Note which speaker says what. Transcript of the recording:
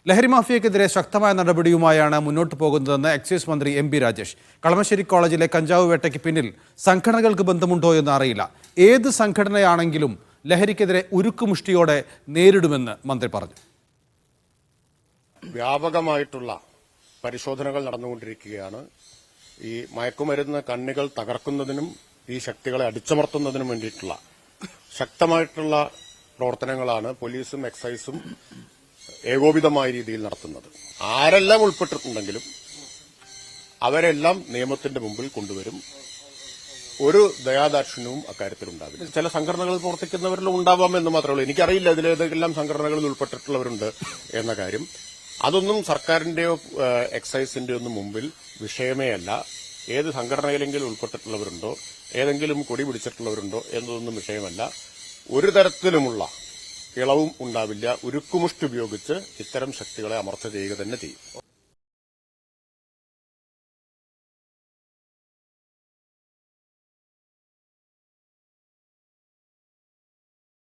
Speaker 1: ലഹരി മാഫിയക്കെതിരെ ശക്തമായ നടപടിയുമായാണ് മുന്നോട്ട് പോകുന്നതെന്ന് എക്സൈസ് മന്ത്രി എം പി രാജേഷ്. കളമശ്ശേരി കോളേജിലെ കഞ്ചാവ് വേട്ടയ്ക്ക് പിന്നിൽ സംഘടനകൾക്ക് ബന്ധമുണ്ടോ എന്ന് അറിയില്ല. ഏത് സംഘടനയാണെങ്കിലും ലഹരിക്കെതിരെ ഉരുക്കുമുഷ്ടിയോടെ നേരിടുമെന്ന് മന്ത്രി പറഞ്ഞു.
Speaker 2: വ്യാപകമായിട്ടുള്ള പരിശോധനകൾ നടന്നുകൊണ്ടിരിക്കുകയാണ്. ഈ മയക്കുമരുന്ന് കണ്ണികൾ തകർക്കുന്നതിനും ഈ ശക്തികളെ അടിച്ചമർത്തുന്നതിനും വേണ്ടിയിട്ടുള്ള ശക്തമായിട്ടുള്ള പ്രവർത്തനങ്ങളാണ് പോലീസും എക്സൈസും ഏകോപിതമായ രീതിയിൽ നടത്തുന്നത്. ആരെല്ലാം ഉൾപ്പെട്ടിട്ടുണ്ടെങ്കിലും അവരെല്ലാം നിയമത്തിന്റെ മുമ്പിൽ കൊണ്ടുവരും. ഒരു ദയാദാക്ഷിണ്യവും അക്കാര്യത്തിലുണ്ടാവില്ല. ചില സംഘടനകൾ പ്രവർത്തിക്കുന്നവരിലും ഉണ്ടാവാമെന്ന് മാത്രമേ ഉള്ളൂ. എനിക്കറിയില്ല ഇതിലേതെല്ലാം സംഘടനകളിൽ ഉൾപ്പെട്ടിട്ടുള്ളവരുണ്ട് എന്ന കാര്യം. അതൊന്നും സർക്കാരിന്റെയോ എക്സൈസിന്റെയോ ഒന്നും മുമ്പിൽ വിഷയമേ അല്ല. ഏത് സംഘടനയിലെങ്കിലും ഉൾപ്പെട്ടിട്ടുള്ളവരുണ്ടോ, ഏതെങ്കിലും കൊടി പിടിച്ചിട്ടുള്ളവരുണ്ടോ എന്നതൊന്നും വിഷയമല്ല. ഒരു തരത്തിലുമുള്ള ഇളവും ഉണ്ടാവില്ല. ഉരുക്കുമുഷ്ടി ഉപയോഗിച്ച് ഇത്തരം ശക്തികളെ അമർച്ച ചെയ്യുക തന്നെ ചെയ്യും.